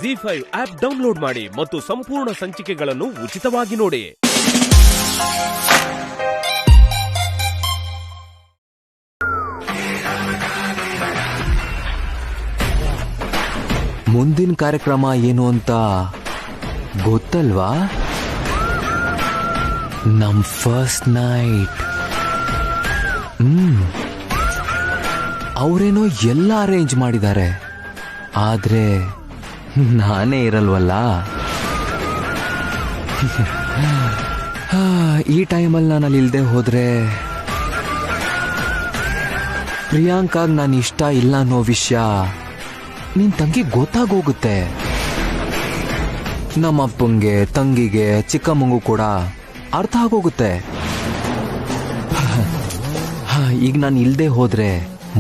ZEE5 app download ಮಾಡಿ ಮತ್ತು ಸಂಪೂರ್ಣ ಸಂಚಿಕೆಗಳನ್ನು ಉಚಿತವಾಗಿ ನೋಡಿ. ಮುಂದಿನ ಕಾರ್ಯಕ್ರಮ ಏನು ಅಂತ ಗೊತ್ತಲ್ವಾ? ನಮ್ ಫಸ್ಟ್ ನೈಟ್. ಅವರೇನೋ ಎಲ್ಲ ಅರೇಂಜ್ ಮಾಡಿದ್ದಾರೆ, ಆದ್ರೆ ನಾನೇ ಇರಲ್ವಲ್ಲ. ಈ ಟೈಮಲ್ಲಿ ನಾನು ಅಲ್ಲಿ ಇಲ್ದೆ ಹೋದ್ರೆ ಪ್ರಿಯಾಂಕಾಗ್ ನಾನು ಇಷ್ಟ ಇಲ್ಲ ಅನ್ನೋ ವಿಷಯ ನಿನ್ ತಂಗಿ ಗೊತ್ತಾಗೋಗುತ್ತೆ. ನಮ್ಮಪ್ಪಂಗೆ, ತಂಗಿಗೆ, ಚಿಕ್ಕಮ್ಮಂಗೂ ಕೂಡ ಅರ್ಥ ಆಗೋಗುತ್ತೆ. ಈಗ ನಾನು ಇಲ್ದೆ ಹೋದ್ರೆ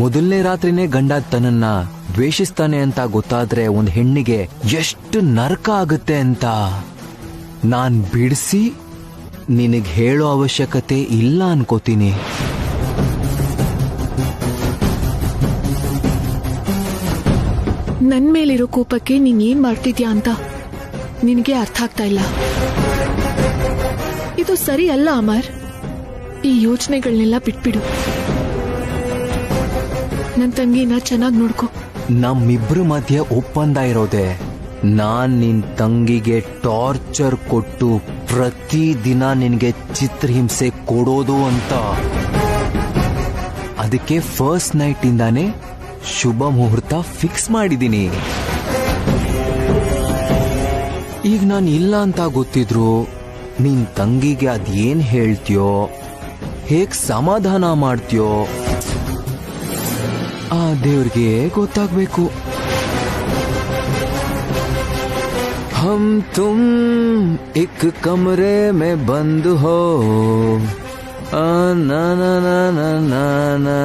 ಮೊದಲನೇ ರಾತ್ರಿನೇ ಗಂಡ ತನ್ನನ್ನ ದ್ವೇಷಿಸ್ತಾನೆ ಅಂತ ಗೊತ್ತಾದ್ರೆ ಒಂದ್ ಹೆಣ್ಣಿಗೆ ಎಷ್ಟು ನರಕ ಆಗುತ್ತೆ ಅಂತ ನಾನ್ ಬಿಡಿಸಿ ನಿನಗ್ ಹೇಳೋ ಅವಶ್ಯಕತೆ ಇಲ್ಲ ಅನ್ಕೋತೀನಿ. ನನ್ ಮೇಲಿರೋ ಕೋಪಕ್ಕೆ ನೀನ್ ಏನ್ ಮಾಡ್ತಿದ್ಯಾ ಅಂತ ನಿನಗೆ ಅರ್ಥ ಆಗ್ತಾ ಇಲ್ಲ. ಇದು ಸರಿ ಅಲ್ಲ ಅಮರ್. ಈ ಯೋಚನೆಗಳನ್ನೆಲ್ಲ ಬಿಟ್ಬಿಡು. ನನ್ ತಂಗಿನ ಚೆನ್ನಾಗಿ ನೋಡ್ಕೊ. ನಮ್ಮಿಬ್ರ ಮಧ್ಯೆ ಒಪ್ಪಂದ ಇರೋದೆ ನಾನ್ ನಿನ್ ತಂಗಿಗೆ ಟಾರ್ಚರ್ ಕೊಟ್ಟು ಪ್ರತಿದಿನ ನಿನ್ಗೆ ಚಿತ್ರಹಿಂಸೆ ಕೊಡೋದು ಅಂತ. ಅದಕ್ಕೆ ಫಸ್ಟ್ ನೈಟ್ ಇಂದಾನೆ ಶುಭ ಮುಹೂರ್ತ ಫಿಕ್ಸ್ ಮಾಡಿದೀನಿ. ಈಗ ನಾನು ಇಲ್ಲ ಅಂತ ಗೊತ್ತಿದ್ರು ನಿನ್ ತಂಗಿಗೆ ಅದೇನ್ ಹೇಳ್ತೀಯೋ, ಹೇಗ್ ಸಮಾಧಾನ ಮಾಡ್ತೀಯೋ ಆ ದೇವ್ರಿಗೆ ಗೊತ್ತಾಗ್ಬೇಕು. ಹಮ್ ತುಮ್ ಏಕ್ ಕಮರೆ ಮೇ ಬಂದ್ ಹೋ ನಾ ನಾ ನಾ ನಾ ನಾ ನಾ.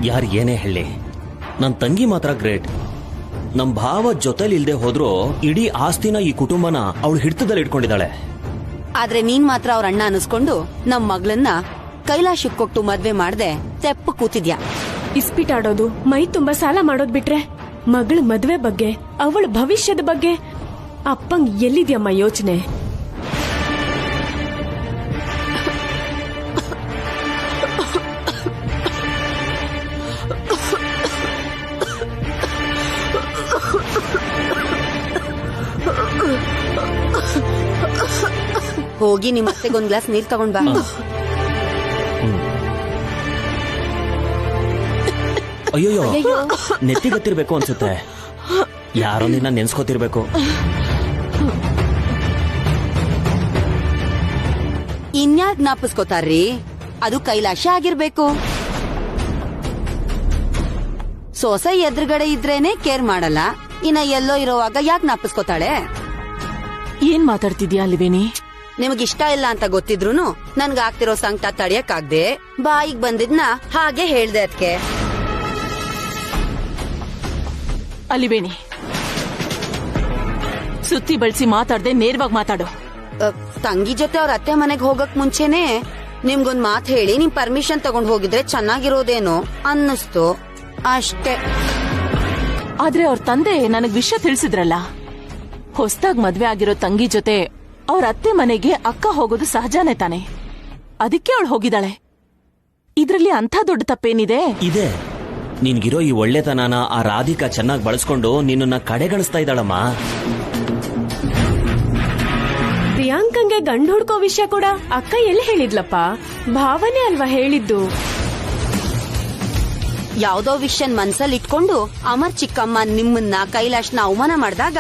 ಯಾರು ಏನೇ ಹೇಳಿ, ನನ್ ತಂಗಿ ಮಾತ್ರ ಗ್ರೇಟ್. ನಮ್ ಭಾವ ಜೊತೆಲಿ ಇಲ್ದೆ ಹೋದ್ರು ಇಡೀ ಆಸ್ತಿನ, ಈ ಕುಟುಂಬನ ಅವಳು ಹಿಡಿತದಲ್ಲಿ ಇಟ್ಕೊಂಡಿದ್ದಾಳೆ. ಆದ್ರೆ ನೀನ್ ಮಾತ್ರ ಅವ್ರ ಅಣ್ಣ ಅನಿಸ್ಕೊಂಡು ನಮ್ ಮಗಳನ್ನ ಕೈಲಾಶಕ್ಕೆ ಕೊಟ್ಟು ಮದ್ವೆ ಮಾಡ್ದೆ ತೆಪ್ಪ ಕೂತಿದ್ಯಾ. ಇಸ್ಪಿಟ್ ಆಡೋದು, ಮೈ ತುಂಬಾ ಸಾಲ ಮಾಡೋದ್ ಬಿಟ್ರೆ ಮಗಳ ಮದ್ವೆ ಬಗ್ಗೆ, ಅವಳ ಭವಿಷ್ಯದ ಬಗ್ಗೆ ಅಪ್ಪಂಗ್ ಎಲ್ಲಿದ್ಯಮ್ಮ ಯೋಚನೆ? ಹೋಗಿ ನಿಮ್ಮ ಅತ್ತೆಗೊಂದ್ ಗ್ಲಾಸ್ ನೀರ್ ತಗೊಂಡ್ ಬಾ. ಅಯ್ಯೋಯ್ಯೋ, ನೆತ್ತಿಗತ್ತಿರ್ಬೇಕು ಅನ್ಸುತ್ತೆ. ಯಾರೋ ನಿನ್ನ ನೆನ್ಸ್ಕೊತಿರ್ಬೇಕು. ಇನ್ಯಾಕ್ ಜ್ಞಾಪಿಸ್ಕೋತಾರ್ರಿ? ಅದು ಕೈಲಾಶ ಆಗಿರ್ಬೇಕು. ಸೊಸೆ ಎದುರುಗಡೆ ಇದ್ರೇನೆ ಕೇರ್ ಮಾಡಲ್ಲ, ಇನ್ನ ಎಲ್ಲೋ ಇರೋವಾಗ ಯಾಕೆ ಜ್ಞಾಪಿಸ್ಕೋತಾಳೆ? ಏನ್ ಮಾತಾಡ್ತಿದ್ಯಾ ಅಲ್ವೇನಿ? ನಿಮಗಿಷ್ಟ ಇಲ್ಲ ಅಂತ ಗೊತ್ತಿದ್ರುನು ನನ್ಗ ಆಗ್ತಿರೋ ಸಂಕಟ ತಡಿಯಕ್ಕಾಗ್ದೆ ಬಾಯಿಗ್ ಬಂದಿದ್ನ ಹಾಗೆ ಹೇಳ್ದೆ. ಅದಕ್ಕೆ ಅಲಿಬೇಣಿ, ಸುತ್ತಿ ಬಳಸಿ ಮಾತಾಡ್ದೆ ನೇರವಾಗಿ ಮಾತಾಡು. ತಂಗಿ ಜೊತೆ ಅವ್ರ ಅತ್ತೆ ಮನೆಗ್ ಹೋಗಕ್ ಮುಂಚೆನೆ ನಿಮ್ಗೊಂದ್ ಮಾತ್ ಹೇಳಿ ನಿಮ್ ಪರ್ಮಿಷನ್ ತಗೊಂಡ್ ಹೋಗಿದ್ರೆ ಚೆನ್ನಾಗಿರೋದೇನೋ ಅನ್ನಿಸ್ತು ಅಷ್ಟೇ. ಆದ್ರೆ ಅವ್ರ ತಂದೆ ನನಗ್ ವಿಷಯ ತಿಳಿಸಿದ್ರಲ್ಲ, ಹೊಸದಾಗ್ ಮದ್ವೆ ಆಗಿರೋ ತಂಗಿ ಜೊತೆ ಅವ್ರ ಅತ್ತೆ ಮನೆಗೆ ಅಕ್ಕ ಹೋಗೋದು ಸಹಜನೇ ತಾನೆ. ಅದಕ್ಕೆ ಅವಳು ಹೋಗಿದ್ದಾಳೆ. ಇದ್ರಲ್ಲಿ ಅಂಥ ದೊಡ್ಡ ತಪ್ಪೇನಿದೆ? ಇದೆ. ನಿನ್ಗಿರೋ ಈ ಒಳ್ಳೆತನನ ಆ ರಾಧಿಕಾ ಚೆನ್ನಾಗಿ ಬಳಸ್ಕೊಂಡು ನಿನ್ನ ಕಡೆಗಣಿಸ್ತಾ ಇದ್ದಾಳಮ್ಮ. ಪ್ರಿಯಾಂಕಂಗೆ ಗಂಡು ಹುಡ್ಕೋ ವಿಷಯ ಕೂಡ ಅಕ್ಕ ಎಲ್ಲಿ ಹೇಳಿದ್ಲಪ್ಪ? ಭಾವನೆ ಅಲ್ವಾ ಹೇಳಿದ್ದು. ಯಾವ್ದೋ ವಿಷಯನ್ ಮನ್ಸಲ್ಲಿ ಇಟ್ಕೊಂಡು ಅಮರ್ ಚಿಕ್ಕಮ್ಮ ನಿಮ್ಮನ್ನ ಕೈಲಾಶ್ನ ಅವಮಾನ ಮಾಡಿದಾಗ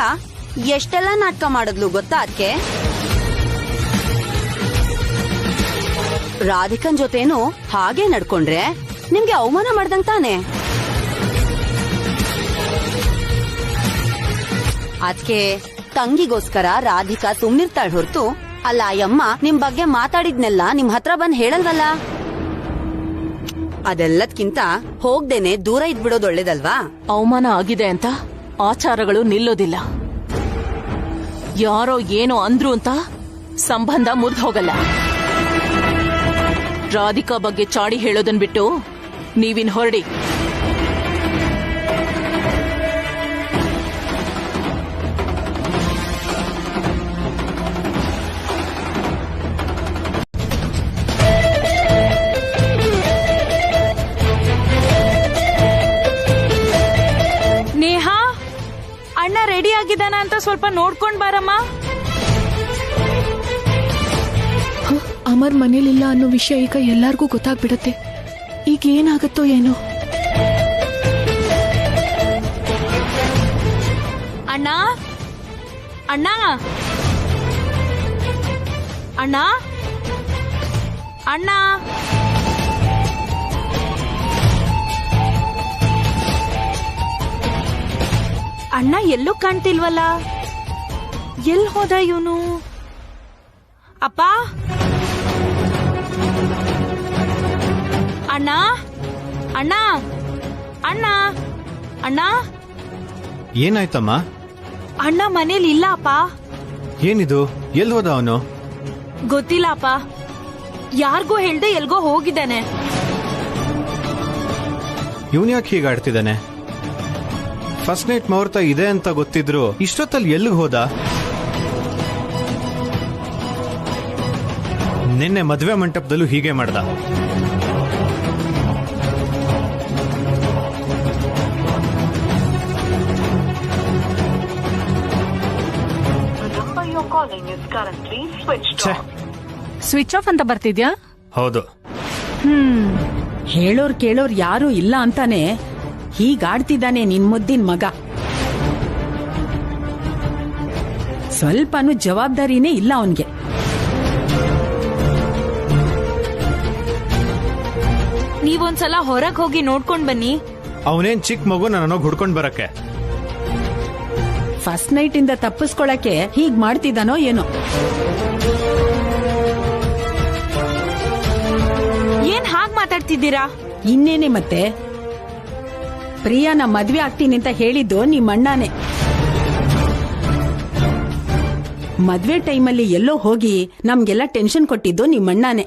ಎಷ್ಟೆಲ್ಲಾ ನಾಟಕ ಮಾಡಿದ್ಲು ಗೊತ್ತಾ? ಅದಕ್ಕೆ ರಾಧಿಕನ್ ಜೊತೆನೂ ಹಾಗೆ ನಡ್ಕೊಂಡ್ರೆ ನಿಮ್ಗೆ ಅವಮಾನ ಮಾಡ್ದಂಗ್ ತಾನೆ. ಅದಕ್ಕೆ ತಂಗಿಗೋಸ್ಕರ ರಾಧಿಕಾ ಸುಮ್ನಿರ್ತಾಳ್ ಹೊರತು ಅಲ್ಲ ಅಯ್ಯಮ್ಮ ನಿಮ್ ಬಗ್ಗೆ ಮಾತಾಡಿದ್ನೆಲ್ಲ ನಿಮ್ ಹತ್ರ ಬಂದ್ ಹೇಳಲ್ವಲ್ಲ. ಅದೆಲ್ಲದ್ಕಿಂತ ಹೋಗ್ದೇನೆ ದೂರ ಇದ್ಬಿಡೋದು ಒಳ್ಳೇದಲ್ವಾ? ಅವಮಾನ ಆಗಿದೆ ಅಂತ ಆಚಾರಗಳು ನಿಲ್ಲೋದಿಲ್ಲ. ಯಾರೋ ಏನೋ ಅಂದ್ರು ಅಂತ ಸಂಬಂಧ ಮುರಿದು ಹೋಗಲ್ಲ. ರಾಧಿಕಾ ಬಗ್ಗೆ ಚಾಡಿ ಹೇಳೋದನ್ ಬಿಟ್ಟು ನೀವಿನ್ ಹೊರಡಿ. ನೇಹಾ, ಅಣ್ಣ ರೆಡಿ ಆಗಿದ್ದಾನ ಅಂತ ಸ್ವಲ್ಪ ನೋಡ್ಕೊಂಡ್ ಬಾರಮ್ಮ. ಅಮರ್ ಮನೇಲಿಲ್ಲ ಅನ್ನೋ ವಿಷಯ ಈಗ ಎಲ್ಲಾರ್ಗೂ ಗೊತ್ತಾಗ್ಬಿಡತ್ತೆ. ಈಗ ಏನಾಗತ್ತೋ ಏನೋ. ಅಣ್ಣ ಅಣ್ಣ ಅಣ್ಣ ಅಣ್ಣ ಅಣ್ಣ ಎಲ್ಲೂ ಕಾಣ್ತಿಲ್ವಲ್ಲ, ಎಲ್ ಹೋದ ಇವನು? ಅಪ್ಪ, ಅಣ್ಣ ಅಣ್ಣ ಅಣ್ಣ ಅಣ್ಣ ಏನಾಯ್ತಮ್ಮ? ಅಣ್ಣ ಮನೇಲಿ ಇಲ್ಲ ಅಪ್ಪ. ಏನಿದು? ಎಲ್ಲಿ ಹೋದ ಅವನು? ಗೊತ್ತಿಲ್ಲ ಅಪ್ಪ, ಯಾರಿಗೂ ಹೇಳ್ದೆ ಎಲ್ಗೋ ಹೋಗಿದ್ದಾನೆ. ಇವನ್ ಯಾಕೆ ಹೀಗೆ ಆಡ್ತಿದ್ದಾನೆ? ಫಸ್ಟ್ ನೈಟ್ ಮುಹೂರ್ತ ಇದೆ ಅಂತ ಗೊತ್ತಿದ್ರು ಇಷ್ಟೊತ್ತಲ್ಲಿ ಎಲ್ಲಿಗೆ ಹೋದ? ನಿನ್ನೆ ಮದ್ವೆ ಮಂಟಪದಲ್ಲೂ ಹೀಗೆ ಮಾಡ್ದ. ಸ್ವಿಚ್ ಆಫ್ ಅಂತ ಬರ್ತಿದ್ಯಾ? ಹೌದು. ಹೇಳೋರ್ ಕೇಳೋರ್ ಯಾರು ಇಲ್ಲ ಅಂತಾನೆ ಹೀಗಾಡ್ತಿದ್ದಾನೆ ನಿನ್ ಮುದ್ದಿನ ಮಗ. ಸ್ವಲ್ಪನೂ ಜವಾಬ್ದಾರಿನೇ ಇಲ್ಲ ಅವನ್ಗೆ. ನೀವೊಂದ್ಸಲ ಹೊರಗ್ ಹೋಗಿ ನೋಡ್ಕೊಂಡ್ ಬನ್ನಿ. ಅವನೇನ್ ಚಿಕ್ಕ ಮಗು ನನಗೆ ಹುಡ್ಕೊಂಡ್ ಬರಕ್ಕೆ? ಫಸ್ಟ್ ನೈಟ್ ಇಂದ ತಪ್ಪಿಸ್ಕೊಳಕ್ಕೆ ಹೀಗ್ ಮಾಡ್ತಿದ್ದಾನೋ ಏನೋ. ಏನ್ ಹಾಗ್ ಮಾತಾಡ್ತಿದ್ದೀರಾ? ಇನ್ನೇನೆ ಮತ್ತೆ, ಪ್ರಿಯಾನ ಮದ್ವೆ ಆಗ್ತೀನಿ ಅಂತ ಹೇಳಿದ್ದು ನಿಮ್ಮ ಅಣ್ಣನೇ. ಮದ್ವೆ ಟೈಮಲ್ಲಿ ಎಲ್ಲೋ ಹೋಗಿ ನಮ್ಗೆಲ್ಲ ಟೆನ್ಷನ್ ಕೊಟ್ಟಿದ್ದು ನಿಮ್ಮ ಅಣ್ಣನೇ.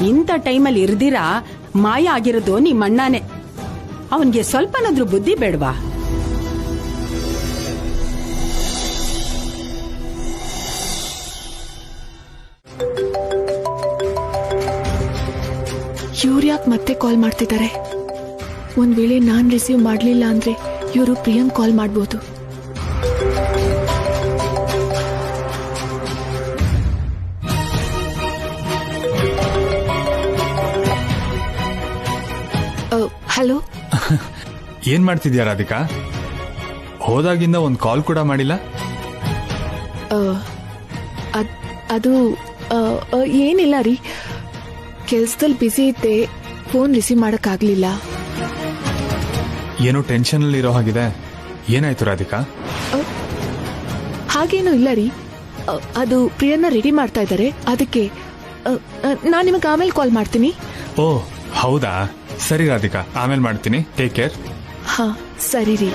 ಇಂಥ ಟೈಮಲ್ಲಿ ಇರ್ದಿರಾ ಮಾಯ ಆಗಿರೋದು ನಿಮ್ಮ ಅಣ್ಣನೇ. ಅವನ್ಗೆ ಸ್ವಲ್ಪನಾದ್ರೂ ಬುದ್ಧಿ ಬೇಡವಾ? ಇವ್ರ್ಯಾಕ್ ಮತ್ತೆ ಕಾಲ್ ಮಾಡ್ತಿದ್ದಾರೆ? ಒಂದ್ ವೇಳೆ ನಾನ್ ರಿಸೀವ್ ಮಾಡ್ಲಿಲ್ಲ ಅಂದ್ರೆ ಇವರು ಪ್ರಿಯಾಂಕ್ ಕಾಲ್ ಮಾಡ್ಬೋದು. ಹಲೋ. ಏನ್ ಮಾಡ್ತಿದ್ಯಾ ರಾಧಿಕಾ? ಹೋದಾಗಿಂದ ಒಂದ್ ಕಾಲ್ ಕೂಡ ಮಾಡಿಲ್ಲ. ಅದು ಏನಿಲ್ಲ ರೀ, ಕೆಲ್ಸದಲ್ಲಿ ಬ್ಯುಸಿ ಇದ್ದೆ, ಫೋನ್ ರಿಸೀವ್ ಮಾಡಕ್ಕಾಗ್ಲಿಲ್ಲ. ಏನೋ ಟೆನ್ಷನ್ ಅಲ್ಲಿ ಇರೋ ಹಾಗಿದೆ. ಏನಾಯ್ತು ರಾಧಿಕಾ? ಹಾಗೇನೂ ಇಲ್ಲ ರೀ, ಅದು ಪ್ರಿಯನ್ನ ರೆಡಿ ಮಾಡ್ತಾ ಇದ್ದಾರೆ, ಅದಕ್ಕೆ ನಾನ್ ನಿಮಗೆ ಆಮೇಲೆ ಕಾಲ್ ಮಾಡ್ತೀನಿ. ಓ ಹೌದಾ, ಸರಿ ರಾಧಿಕಾ, ಆಮೇಲೆ ಮಾಡ್ತೀನಿ. Take care. ಹಾ ಸರಿ ರೀ.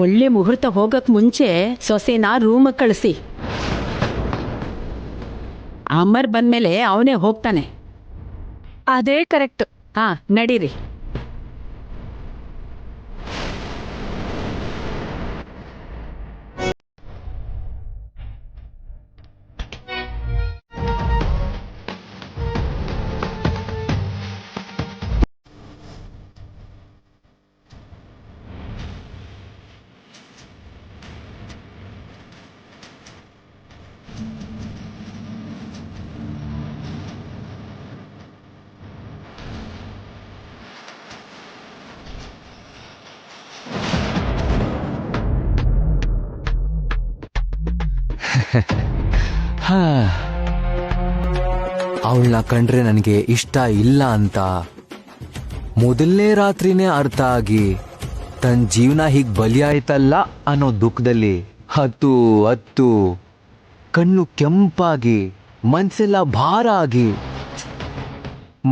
ಒಳ್ಳೆ ಮುಹೂರ್ತ ಹೋಗಕ್ ಮುಂಚೆ ಸೊಸೆನ ರೂಮ್ ಕಳಿಸಿ. ಅಮರ್ ಬಂದ್ಮೇಲೆ ಅವನೇ ಹೋಗ್ತಾನೆ. ಅದೇ ಕರೆಕ್ಟ್. ಹಾ ನಡೀರಿ. ಅವಳನ್ನ ಕಂಡ್ರೆ ನನಗೆ ಇಷ್ಟ ಇಲ್ಲ ಅಂತ ಮೊದಲನೇ ರಾತ್ರಿನೇ ಅರ್ಥ ಆಗಿ ತನ್ನ ಜೀವನ ಹೀಗ್ ಬಲಿಯಾಯ್ತಲ್ಲ ಅನ್ನೋ ದುಃಖದಲ್ಲಿ ಹತ್ತು ಕಣ್ಣು ಕೆಂಪಾಗಿ ಮನ್ಸೆಲ್ಲ ಭಾರ ಆಗಿ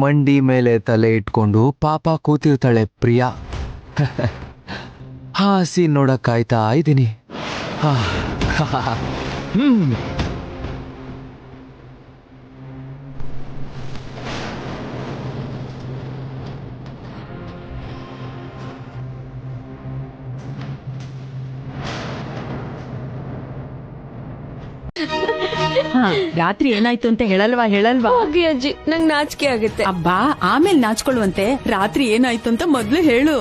ಮಂಡಿ ಮೇಲೆ ತಲೆ ಇಟ್ಕೊಂಡು ಪಾಪ ಕೂತಿರ್ತಾಳೆ ಪ್ರಿಯಾ. ಹಾಸಿ ನೋಡಕ್ ಕಾಯ್ತಾ ಇದ್ದೀನಿ. ರಾತ್ರಿ ಏನಾಯ್ತು ಅಂತ ಹೇಳಲ್ವಾ ಹೋಗಿ ಅಜ್ಜಿ, ನಂಗ್ ನಾಚಿಕೆ ಆಗುತ್ತೆ. ಅಬ್ಬಾ, ಆಮೇಲೆ ನಾಚ್ಕೊಳ್ಳುವಂತೆ. ರಾತ್ರಿ ಏನಾಯ್ತು ಅಂತ ಮೊದ್ಲು ಹೇಳು.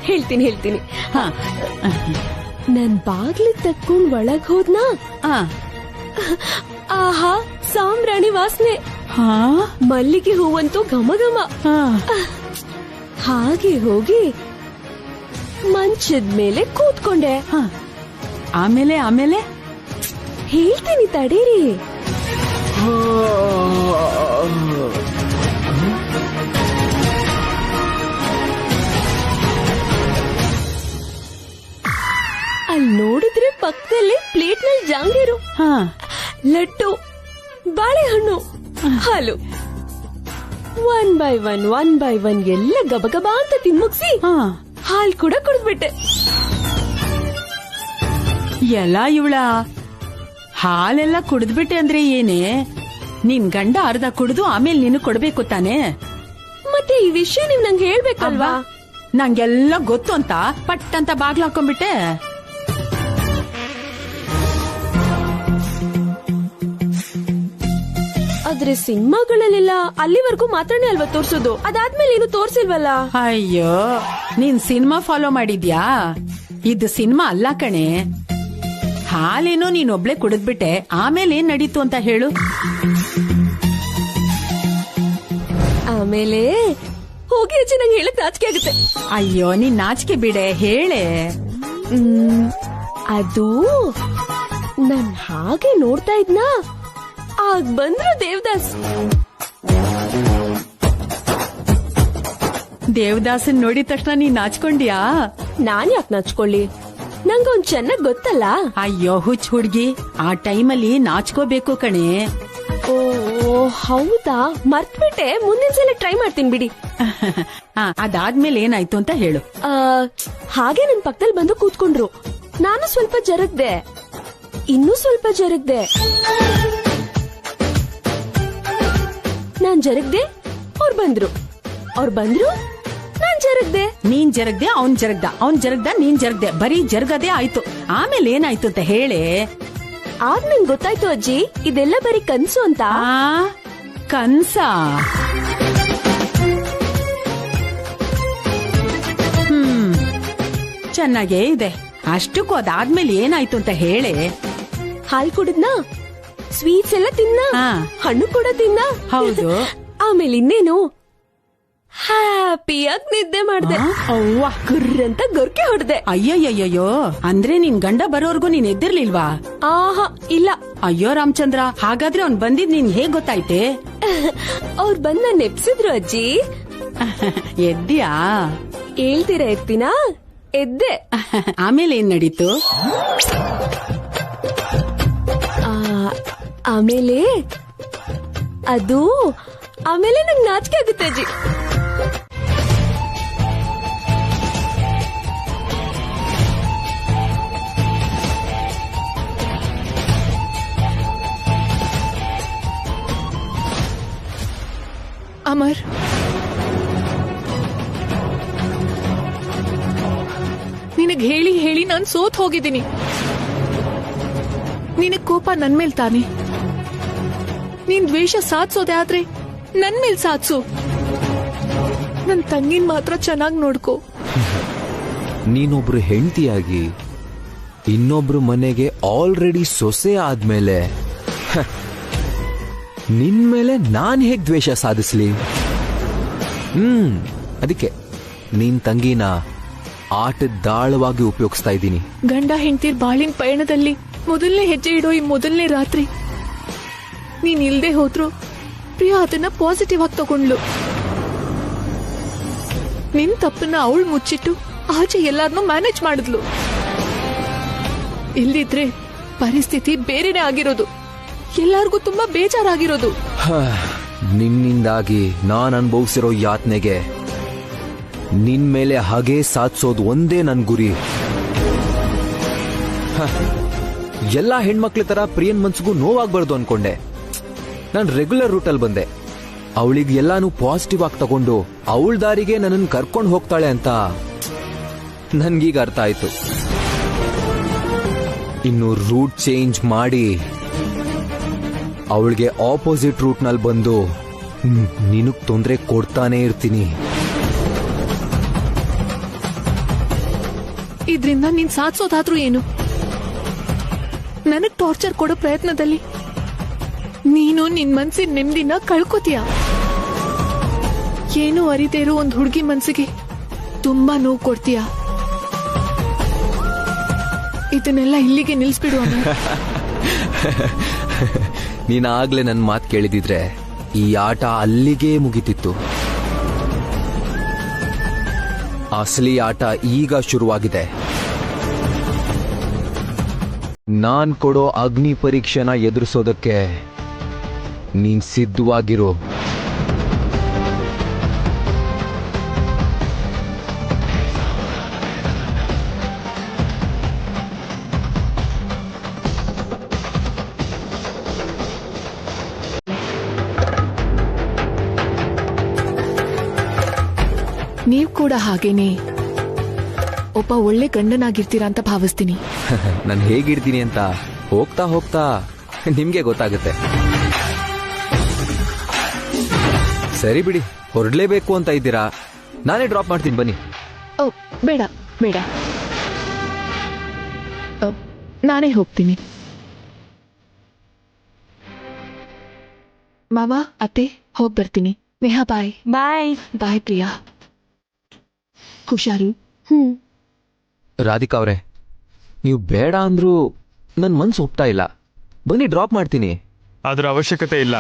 ಹೇಳ್ತೀನಿ. ನನ್ ಬಾಗ್ಲಿ ತಕ್ಕೊಂಡ್ ಒಳಗ್ ಹೋದ್ನಾ, ಆಹಾ ಸಾಂಬ್ರಾಣಿ ವಾಸನೆ, ಮಲ್ಲಿಗೆ ಹೂವಂತೂ ಘಮ ಘಮ. ಹಾಗೆ ಹೋಗಿ ಮಂಚದ ಮೇಲೆ ಕೂತ್ಕೊಂಡೆ. ಆಮೇಲೆ ಹೇಳ್ತೀನಿ ತಡೀರಿ. ಅಲ್ಲಿ ನೋಡಿದ್ರೆ ಪಕ್ಕದಲ್ಲೇ ಪ್ಲೇಟ್ ನಲ್ಲಿ ಜಾಂಗೀರು, ಲಡ್ಡು, ಬಾಳೆಹಣ್ಣು, ಹಾಲು. ಒನ್ ಬೈ ಒನ್ ಎಲ್ಲ ಗಬಗಬಾ ಅಂತ ತಿನ್ಮುಗ್ಸಿ ಹಾಲ್ ಕೂಡ ಕುಡಿದ್ಬಿಟ್ಟೆ. ಎಲ್ಲ ಇವಳ ಹಾಲೆಲ್ಲ ಕುಡಿದ್ಬಿಟ್ಟೆ ಅಂದ್ರೆ ಏನೇ? ನಿನ್ ಗಂಡ ಅರ್ಧ ಕುಡಿದು ಆಮೇಲೆ ನೀನು ಕೊಡ್ಬೇಕು ತಾನೆ? ಮತ್ತೆ ಈ ವಿಷಯ ನೀವ್ ನಂಗೆ ಹೇಳ್ಬೇಕಲ್ವಾ? ನಂಗೆಲ್ಲ ಗೊತ್ತು ಅಂತ ಪಟ್ ಅಂತ ಬಾಗ್ಲ ಹಾಕೊಂಡ್ಬಿಟ್ಟೆ. ಆದ್ರೆ ಸಿನಿಮಾಗಳಲ್ಲೆಲ್ಲ ಅಲ್ಲಿವರೆಗೂ ಮಾತ್ರನೇ ಅಲ್ವಾ ತೋರ್ಸೋದು, ಅದಾದ್ಮೇಲೆ ಏನು ತೋರ್ಸಿಲ್ವಲ್ಲ. ಅಯ್ಯೋ, ನೀನ್ ಸಿನಿಮಾ ಫಾಲೋ ಮಾಡಿದ್ಯಾ? ಇದು ಸಿನಿಮಾ ಅಲ್ಲ ಕಣೆ. ಹಾಲೇನೋ ನೀನೊಬ್ಳೆ ಕುಡಿದ್ಬಿಟ್ಟೆ, ಆಮೇಲೆ ಏನ್ ನಡೀತು ಅಂತ ಹೇಳು. ಆಮೇಲೆ ಹೋಗಿ ಅಜ್ಜಿ, ನಂಗೆ ಹೇಳಕ್ ನಾಚಿಕೆ ಆಗುತ್ತೆ. ಅಯ್ಯೋ, ನೀನ್ ನಾಚಿಕೆ ಬಿಡೆ, ಹೇಳೆ. ಅದು ನನ್ ಹಾಗೆ ನೋಡ್ತಾ ಇದ್ನಾ, ಆಗ ಬಂದ್ರು ದೇವದಾಸ್. ದೇವದಾಸನ್ ನೋಡಿದ ತಕ್ಷಣ ನೀನ್ ನಾಚ್ಕೊಂಡ್ಯಾ? ನಾನ್ ಯಾಕೆ ನಾಚ್ಕೊಳ್ಳಿ, ನಂಗೊಂದ್ ಚೆನ್ನಾಗ್ ಗೊತ್ತಲ್ಲ. ಅಯ್ಯೋ ಹುಚ್ಚ ಹುಡ್ಗಿ, ಆ ಟೈಮಲ್ಲಿ ನಾಚ್ಕೋಬೇಕು ಕಣೆ. ಓ ಹೌದಾ, ಮರ್ತ್ಬಿಟ್ಟೆ. ಮುಂದಿನ ಸಲ ಟ್ರೈ ಮಾಡ್ತೀನಿ ಬಿಡಿ. ಅದಾದ್ಮೇಲೆ ಏನಾಯ್ತು ಅಂತ ಹೇಳು. ಹಾಗೆ ನನ್ ಪಕ್ಕದಲ್ಲಿ ಬಂದು ಕೂತ್ಕೊಂಡ್ರು. ನಾನು ಸ್ವಲ್ಪ ಜರಗ್ದೆ, ಇನ್ನೂ ಸ್ವಲ್ಪ ಜರಗ್ದೆ. ನಾನ್ ಜರಗ್ದೆ, ಅವ್ರು ಬಂದ್ರು, ನಾನ್ ಜರಗ್ದೆ. ನೀನ್ ಜರಗ್ದೆ, ಅವ್ನ್ ಜರಗ್ದ, ನೀನ್ ಜರಗ್ದೆ. ಬರೀ ಜರಗದೆ ಆಯ್ತು. ಆಮೇಲೆ ಏನಾಯ್ತು ಅಂತ ಹೇಳೆ. ಆಗ ನಂಗೆ ಗೊತ್ತಾಯ್ತು ಅಜ್ಜಿ, ಇದೆಲ್ಲ ಬರೀ ಕನ್ಸು ಅಂತ. ಕನ್ಸ? ಚೆನ್ನಾಗೇ ಇದೆ. ಅಷ್ಟಕ್ಕೂ ಅದಾದ್ಮೇಲೆ ಏನಾಯ್ತು ಅಂತ ಹೇಳೆ. ಹಾಲ್ ಕುಡಿದ್ನಾ, ಸ್ವೀಟ್ಸ್ ಎಲ್ಲ ತಿನ್ನ, ಹಣ್ಣು ಕೂಡ ತಿನ್ನ. ಹೌದು. ಆಮೇಲೆ ಇನ್ನೇನು, ಹ್ಯಾಪಿಯಾಗಿ ನಿದ್ದೆ ಮಾಡ್ದೆ. ಅವ್ವ, ಗುರ್ರಂತ ಗೊರ್ಕೆ ಹೊಡ್ದೆ. ಅಯ್ಯಯ್ಯಯ್ಯೋ, ಅಂದ್ರೆ ನಿನ್ ಗಂಡ ಬರೋರ್ಗು ನೀನ್ ಎದ್ದಿರ್ಲಿಲ್ವಾ? ಆಹಾ ಇಲ್ಲ. ಅಯ್ಯೋ ರಾಮಚಂದ್ರ, ಹಾಗಾದ್ರೆ ಅವ್ನ್ ಬಂದಿದ್ ನಿನ್ ಹೇಗ್ ಗೊತ್ತಾಯ್ತೆ? ಅವ್ರು ಬಂದ ನೆಪ್ಸಿದ್ರು ಅಜ್ಜಿ. ಎದ್ದಿಯಾ? ಹೇಳ್ತೀರಾ ಎತ್ತಿನಾ? ಎದ್ದೆ. ಆಮೇಲೆ ಏನ್ ನಡೀತು? ಆಮೇಲೆ ಅದು ಆಮೇಲೆ ನಂಗೆ ನಾಚಿಕೆ ಆಗುತ್ತೆ ಅಜ್ಜಿ. ಅಮರ್, ನಿನಗ್ ಹೇಳಿ ಹೇಳಿ ನಾನ್ ಸೋತ್ ಹೋಗಿದ್ದೀನಿ. ನಿನಗ್ ಕೋಪ ನನ್ ಮೇಲ್ ತಾನೆ. ನೀನ್ ದ್ವೇಷ ಸಾಧ್ಸೋದೆ ಆದ್ರೆ ನನ್ ಮೇಲ್ ಸಾಧ್ಸು. ನನ್ ತಂಗಿನ್ ಮಾತ್ರ ಚೆನ್ನಾಗ್ ನೋಡ್ಕೋ. ನೀನೊಬ್ರು ಹೆಂಡತಿಯಾಗಿ ಇನ್ನೊಬ್ರು ಮನೆಗೆ ಆಲ್ರೆಡಿ ಸೊಸೆ ಆದ್ಮೇಲೆ ನಿನ್ ಮೇಲೆ ನಾನ್ ಹೇಗ್ ದ್ವೇಷ ಸಾಧಿಸ್ಲಿ? ಅದಕ್ಕೆ ನೀನ್ ತಂಗಿನ ಆಟದ ದಾಳವಾಗಿ ಉಪಯೋಗಿಸ್ತಾ ಇದ್ದೀನಿ. ಗಂಡ ಹೆಂಡ್ತಿರ್ ಬಾಳಿನ ಪಯಣದಲ್ಲಿ ಮೊದಲನೇ ಹೆಜ್ಜೆ ಇಡೋ ಈ ಮೊದಲನೇ ರಾತ್ರಿ ನೀನ್ ಇಲ್ದೆ ಹೋದ್ರು ಪ್ರಿಯಾ ಅದನ್ನ ಪಾಸಿಟಿವ್ ಆಗಿ ತಗೊಂಡ್ಲು. ನಿನ್ ತಪ್ಪನ್ನ ಅವಳು ಮುಚ್ಚಿಟ್ಟು ಆಚೆ ಎಲ್ಲಾರನ್ನೂ ಮ್ಯಾನೇಜ್ ಮಾಡಿದ್ಲು. ಇಲ್ದಿದ್ರೆ ಪರಿಸ್ಥಿತಿ ಬೇರೆನೆ ಆಗಿರೋದು. ಎಲ್ಲಾರ್ಗೂ ತುಂಬಾ ಬೇಜಾರಾಗಿರೋದು. ನಿನ್ನಿಂದಾಗಿ ನಾನ್ ಅನುಭವಿಸಿರೋ ಯಾತನೆಗೆ ನಿನ್ ಮೇಲೆ ಹಾಗೆ ಸಾಧಿಸೋದು ಒಂದೇ ನನ್ ಗುರಿ. ಎಲ್ಲಾ ಹೆಣ್ಮಕ್ಳ ತರ ಪ್ರಿಯನ್ ಮನ್ಸಿಗೂ ನೋವಾಗ್ಬಾರ್ದು ಅನ್ಕೊಂಡೆ. ನಾನ್ ರೆಗ್ಯುಲರ್ ರೂಟಲ್ಲಿ ಬಂದೆ. ಅವಳಿಗೆ ಎಲ್ಲಾನು ಪಾಸಿಟಿವ್ ಆಗಿ ತಗೊಂಡು ಅವಳ ದಾರಿಗೆ ನನ್ನನ್ನು ಕರ್ಕೊಂಡು ಹೋಗ್ತಾಳೆ ಅಂತ ನನ್ಗೀಗ ಅರ್ಥ ಆಯ್ತು. ಇನ್ನು ರೂಟ್ ಚೇಂಜ್ ಮಾಡಿ ಅವಳಿಗೆ ಆಪೋಸಿಟ್ ರೂಟ್ ನಲ್ಲಿ ಬಂದು ನಿನಗ್ ತೊಂದರೆ ಕೊಡ್ತಾನೆ ಇರ್ತೀನಿ. ಇದ್ರಿಂದ ನೀನ್ ಸಾಧಿಸೋದಾದ್ರೂ ಏನು? ನನಗ್ ಟಾರ್ಚರ್ ಕೊಡೋ ಪ್ರಯತ್ನದಲ್ಲಿ ನೀನು ನಿನ್ ಮನ್ಸಿನ ನೆಮ್ಮದಿನ ಕಳ್ಕೊತೀಯ. ಏನು ಅರಿದೇ ಇರೋ ಒಂದ್ ಹುಡುಗಿ ಮನ್ಸಿಗೆ ತುಂಬಾ ನೋವು ಕೊಡ್ತೀಯ. ಇದನ್ನೆಲ್ಲ ಇಲ್ಲಿಗೆ ನಿಲ್ಸ್ಬಿಡು ಅಣ್ಣ. ನೀನಾಗ್ಲೇ ನನ್ನ ಮಾತು ಕೇಳಿದಿದ್ರೆ ಈ ಆಟ ಅಲ್ಲಿಗೆ ಮುಗಿತಿತ್ತು. ಅಸಲಿ ಆಟ ಈಗ ಶುರುವಾಗಿದೆ. ನಾನ್ ಕೊಡೋ ಅಗ್ನಿ ಪರೀಕ್ಷೆನ ಎದುರಿಸೋದಕ್ಕೆ ನೀನ್ ಸಿದ್ಧವಾಗಿರು. ನೀವ್ ಕೂಡ ಹಾಗೇನೆ ಒಬ್ಬ ಒಳ್ಳೆ ಗಂಡನಾಗಿರ್ತೀರಾ ಅಂತ ಭಾವಿಸ್ತೀನಿ. ನಾನು ಹೇಗಿರ್ತೀನಿ ಅಂತ ಹೋಗ್ತಾ ಹೋಗ್ತಾ ನಿಮ್ಗೆ ಗೊತ್ತಾಗುತ್ತೆ. ಸರಿ ಬಿಡಿ, ಹೊರಡ್ಲೇಬೇಕು ಅಂತ ಇದ್ದೀರಾ, ನಾನೇ ಡ್ರಾಪ್ ಮಾಡ್ತೀನಿ ಬನ್ನಿ. ಓ ಬೇಡ ಬೇಡ, ನಾನೇ ಹೋಗ್ತೀನಿ. ಮಾವ ಅತ್ತೆ ಹೋಗ್ ಬರ್ತೀನಿ. ನೇಹಾ ಬಾಯ್. ಬಾಯ್ ಬಾಯ್ ಪ್ರಿಯಾ. ಹುಷಾರು. ರಾಧಿಕಾ ಅವ್ರೆ, ನೀವು ಬೇಡ ಅಂದ್ರೂ ನನ್ ಮನ್ಸು ಒಪ್ತಾ ಇಲ್ಲ. ಬನ್ನಿ ಡ್ರಾಪ್ ಮಾಡ್ತೀನಿ. ಅದರ ಅವಶ್ಯಕತೆ ಇಲ್ಲ.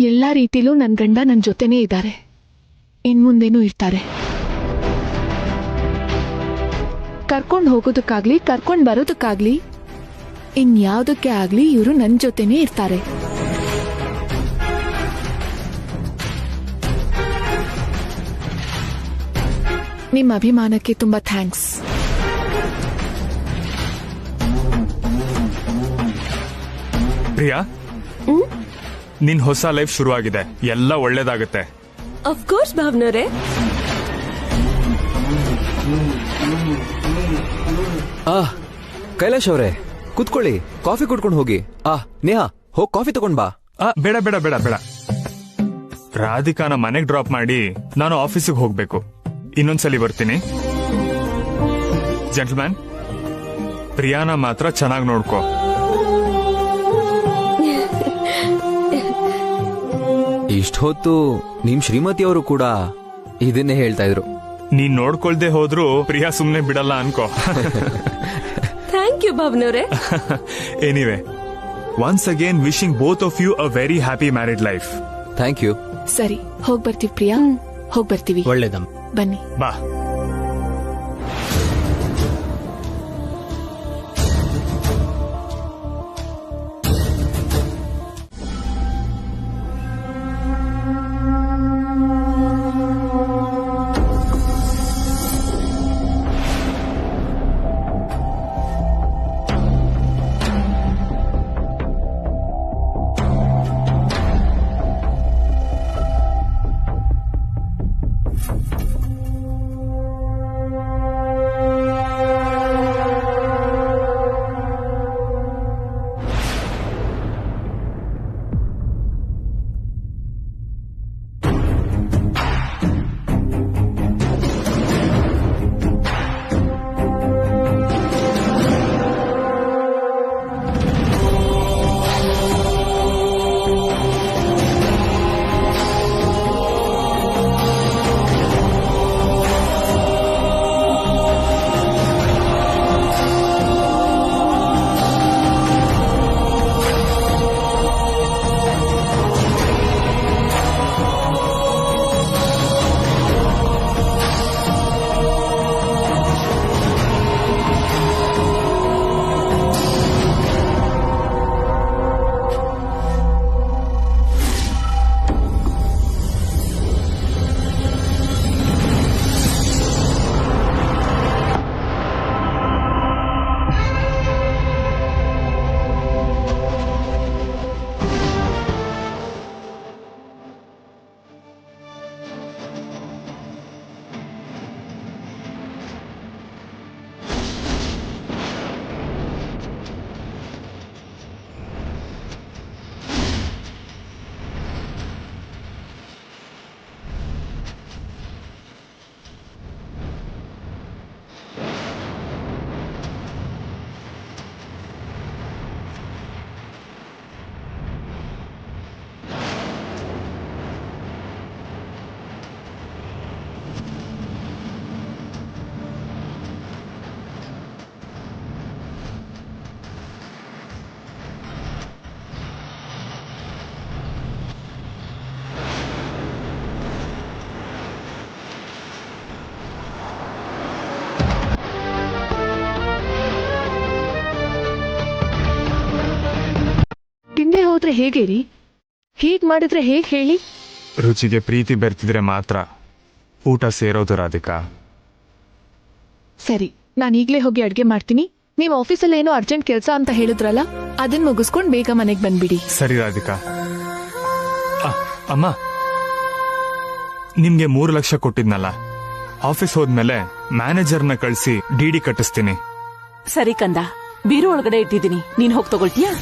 ಎಲ್ಲಾ ರೀತಿಲೂ ನನ್ ಗಂಡ ನನ್ ಜೊತೆನೇ ಇದ್ದಾರೆ, ಇನ್ಮುಂದೇನೂ ಇರ್ತಾರೆ. ಕರ್ಕೊಂಡ್ ಹೋಗೋದಕ್ಕಾಗ್ಲಿ ಕರ್ಕೊಂಡ್ ಬರೋದಕ್ಕಾಗ್ಲಿ ಇನ್ಯಾವುದಕ್ಕೆ ಆಗ್ಲಿ ಇವರು ನನ್ ಜೊತೆನೇ ಇರ್ತಾರೆ. ನಿಮ್ಮ ಅಭಿಮಾನಕ್ಕೆ ತುಂಬಾ ಥ್ಯಾಂಕ್ಸ್. ಪ್ರಿಯಾ, ನಿನ್ ಹೊಸ ಲೈಫ್ ಶುರುವಾಗಿದೆ, ಎಲ್ಲ ಒಳ್ಳೇದಾಗುತ್ತೆ. ಅಫ್ಕೋರ್ಸ್ ಭಾವನವ್ರೆ. ಕೈಲಾಶ್ ಅವರೇ ಕುತ್ಕೊಳ್ಳಿ, ಕಾಫಿ ಕುಡ್ಕೊಂಡು ಹೋಗಿ. ನೇಹಾ ಹೋಗ್ ಕಾಫಿ ತಗೊಂಡ್ ಬಾ. ಬೇಡ ಬೇಡ ಬೇಡ ಬೇಡ, ರಾಧಿಕಾನ ಮನೆಗ್ ಡ್ರಾಪ್ ಮಾಡಿ ನಾನು ಆಫೀಸಿಗೆ ಹೋಗ್ಬೇಕು. ಇನ್ನೊಂದ್ಸಲಿ ಬರ್ತೀನಿ. ಜೆಂಟಲ್ಮ್ಯಾನ್, ಪ್ರಿಯಾನ ಮಾತ್ರ ಚೆನ್ನಾಗಿ ನೋಡ್ಕೋ. ಇಷ್ಟ ಹೊತ್ತು ನಿಮ್ ಶ್ರೀಮತಿ ಅವರು ಕೂಡ ಇದನ್ನೇ ಹೇಳ್ತಾ ಇದ್ರು. ನೀನ್ ನೋಡ್ಕೊಳ್ದೆ ಹೋದ್ರು ಪ್ರಿಯಾ ಸುಮ್ನೆ ಬಿಡಲ್ಲ ಅನ್ಕೋ. ಥ್ಯಾಂಕ್ ಯು ಭಾವನವ್ರೆ. Anyway, once again wishing both of you a very happy married life. Thank you. ಸರಿ, ಹೋಗ್ ಬರ್ತೀವಿ ಪ್ರಿಯಾ, ಹೋಗ್ ಬರ್ತೀವಿ. ಒಳ್ಳೇದಮ್ಮ, ಬನ್ನಿ. ಬಾ. ತಿಂದೆ ಹೋದ್ರೆ ಹೇಗೆ ರೀ? ಹೀಗ್ ಮಾಡಿದ್ರೆ ಹೇಗ್ ಹೇಳಿ? ರುಚಿಗೆ ಪ್ರೀತಿ ಬೆರ್ತಿದ್ರೆ ಮಾತ್ರ ಊಟ ಸೇರೋದು ರಾಧಿಕಾ. ಸರಿ, ನಾನು ಈಗ್ಲೇ ಹೋಗಿ ಅಡ್ಗೆ ಮಾಡ್ತೀನಿ. ನೀವು ಆಫೀಸಲ್ಲಿ ಏನೋ ಅರ್ಜೆಂಟ್ ಕೆಲಸ ಅಂತ ಹೇಳಿದ್ರಲ್ಲ, ಅದನ್ನ ಮುಗಿಸ್ಕೊಂಡು ಬೇಗ ಮನೆಗೆ ಬಂದ್ಬಿಡಿ. ಸರಿ ರಾಧಿಕಾ. ಅಮ್ಮ, ನಿಮ್ಗೆ 3 ಲಕ್ಷ ಕೊಟ್ಟಿದ್ನಲ್ಲ, ಆಫೀಸ್ ಹೋದ್ಮೇಲೆ ಮ್ಯಾನೇಜರ್ನ ಕಳಿಸಿ ಡಿಡಿ ಕಟ್ಟಿಸ್ತೀನಿ. ಸರಿ ಕಂದ, ಬೀರು ಒಳಗಡೆ ಇಟ್ಟಿದ್ದೀನಿ, ನೀನ್ ಹೋಗಿ ತಗೊಳ್ತೀಯಾ?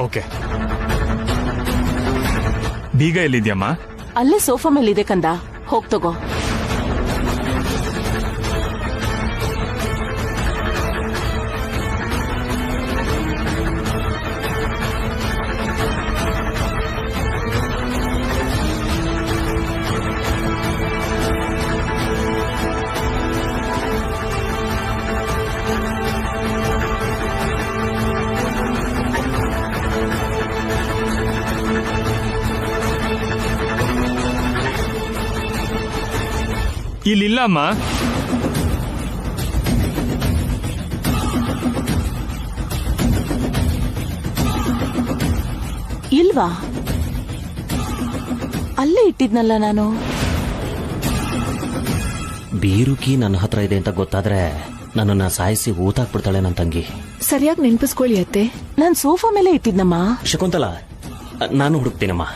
ಓಕೆ. ಬೀಗ ಎಲ್ಲಿದ್ಯಮ್ಮ? ಅಲ್ಲೇ ಸೋಫಾ ಮೇಲಿದೆ ಕಂದ, ಹೋಗ್ ತಗೋ. ಇಲ್ಲಿಲ್ಲಮ್ಮ. ಇಲ್ವಾ? ಅಲ್ಲೇ ಇಟ್ಟಿದ್ನಲ್ಲ ನಾನು. ಬೀರುಕಿ ನನ್ನ ಹತ್ರ ಇದೆ ಅಂತ ಗೊತ್ತಾದ್ರೆ ನನ್ನನ್ನ ಸಾಯಿಸಿ ಊತಾಕ್ಬಿಡ್ತಾಳೆ ನನ್ನ ತಂಗಿ. ಸರಿಯಾಗಿ ನೆನ್ಪಿಸ್ಕೊಳ್ಳಿ ಅತ್ತೆ. ನಾನ್ ಸೋಫಾ ಮೇಲೆ ಇಟ್ಟಿದ್ನಮ್ಮ. ಶಕುಂತಲಾ, ನಾನು ಹುಡುಕ್ತೀನಮ್ಮ.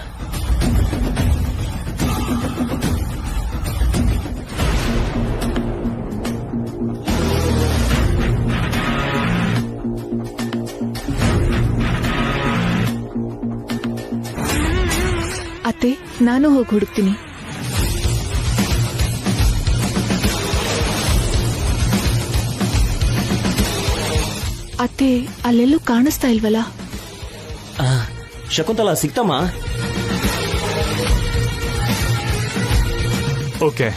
ಅತ್ತೆ, ನಾನು ಹೋಗಿ ಹುಡುಕ್ತೀನಿ. ಅತ್ತೆ, ಅಲ್ಲೆಲ್ಲೂ ಕಾಣಿಸ್ತಾ ಇಲ್ವಲ್ಲ? ಶಕುಂತಲಾ, ಸಿಕ್ತಮ್ಮ? ಓಕೆ.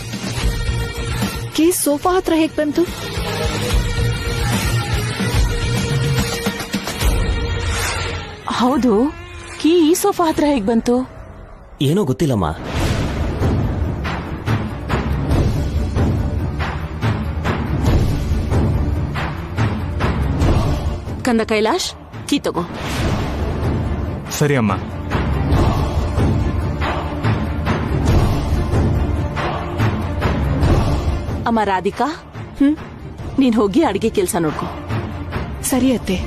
ಕೇಸ್ ಸೋಫಾ ಹತ್ರ ಹೇಗ್ ಬಂತು? ಹೌದು, ಕೀ ಈ ಸೋಫಾ ಹತ್ರ ಹೇಗ್ ಬಂತು? ಏನೋ ಗೊತ್ತಿಲ್ಲಮ್ಮ. ಕಂದ ಕೈಲಾಶ್, ಕೀ ತಗೋ. ಸರಿ ಅಮ್ಮ. ಅಮ್ಮ ರಾಧಿಕಾ, ನೀನ್ ಹೋಗಿ ಅಡಿಗೆ ಕೆಲಸ ನೋಡ್ಕೊ. ಸರಿ ಅತ್ತೆ.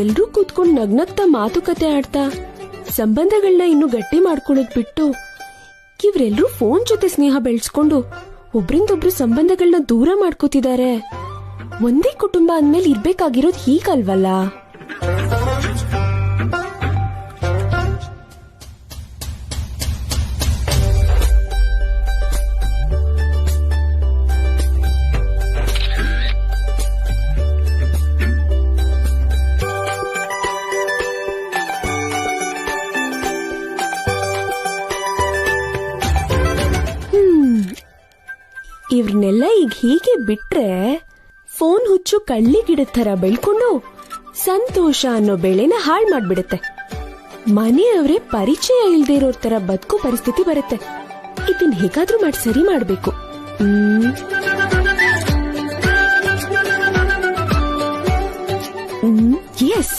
ಎಲ್ರೂ ಕೂತ್ಕೊಂಡು ನಗ್ನಗ್ತಾ ಮಾತುಕತೆ ಆಡ್ತಾ ಸಂಬಂಧಗಳನ್ನ ಇನ್ನು ಗಟ್ಟಿ ಮಾಡ್ಕೊಳ್ಳೋದ್ ಬಿಟ್ಟು ಇವ್ರೆಲ್ರೂ ಫೋನ್ ಜೊತೆ ಸ್ನೇಹ ಬೆಳೆಸ್ಕೊಂಡು ಒಬ್ರಿಂದೊಬ್ರು ಸಂಬಂಧಗಳನ್ನ ದೂರ ಮಾಡ್ಕೋತಿದ್ದಾರೆ. ಒಂದೇ ಕುಟುಂಬ ಅಂದ್ಮೇಲೆ ಇರ್ಬೇಕಾಗಿರೋದು ಹೀಗಲ್ವಲ್ಲ? ಇವ್ರನ್ನೆಲ್ಲ ಈಗ ಹೀಗೆ ಬಿಟ್ರೆ ಫೋನ್ ಹುಚ್ಚು ಕಳ್ಳಿ ಗಿಡದ ತರ ಬೆಳ್ಕೊಂಡು ಸಂತೋಷ ಅನ್ನೋ ಬೆಳೆನ ಹಾಳ್ ಮಾಡ್ಬಿಡುತ್ತೆ. ಮನೆಯವರೇ ಪರಿಚಯ ಇಲ್ದೇ ಇರೋರ್ ತರ ಬದುಕು ಪರಿಸ್ಥಿತಿ ಬರುತ್ತೆ. ಇದನ್ ಹೇಗಾದ್ರೂ ಮಾಡಿ ಸರಿ ಮಾಡ್ಬೇಕು. ಎಸ್.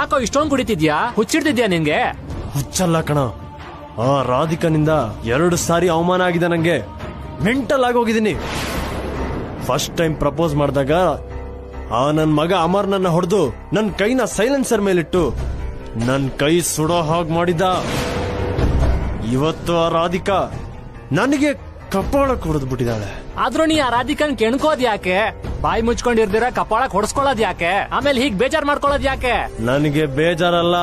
ಯಾಕೋ ಇಷ್ಟೊಂದು ಕುಡಿತಿದ್ಯಾ? ಹುಚ್ಚಿಡ್ತಿದ್ಯಾ ನಿನ್ಗೆ? ಹುಚ್ಚಲ್ಲ ಕಣ, ಆ ರಾಧಿಕನಿಂದ 2 ಸಾರಿ ಅವಮಾನ ಆಗಿದೆ ನಂಗೆ. ಮೆಂಟಲ್ ಆಗೋಗಿದ್ದೀನಿ. ಫಸ್ಟ್ ಟೈಮ್ ಪ್ರಪೋಸ್ ಮಾಡಿದಾಗ ಆ ನನ್ ಮಗ ಅಮರ್ ನನ್ನ ಹೊಡೆದು ನನ್ ಕೈನ ಸೈಲೆನ್ಸರ್ ಮೇಲಿಟ್ಟು ನನ್ ಕೈ ಸುಡೋ ಹಾಗೆ ಮಾಡಿದ. ಇವತ್ತು ಆ ರಾಧಿಕಾ ನನಗೆ ಕಪಾಳ ಕೊಡದ್ ಬಿಟ್ಟಿದ್ದಾಳೆ. ಆದ್ರೂ ನೀ ಆ ರಾಧಿಕನ್ ಕೆಣ್ಕೋದ್ ಯಾಕೆ? ಬಾಯಿ ಮುಚ್ಕೊಂಡಿರ್ದಿರ ಕಪಾಳ ಹೊಡ್ಸ್ಕೊಳ್ಳೋದ್ ಯಾಕೆ? ಆಮೇಲೆ ಹೀಗ್ ಬೇಜಾರ್ ಮಾಡ್ಕೊಳ್ಳೋದ್ ಯಾಕೆ? ನನಗೆ ಬೇಜಾರಲ್ಲ,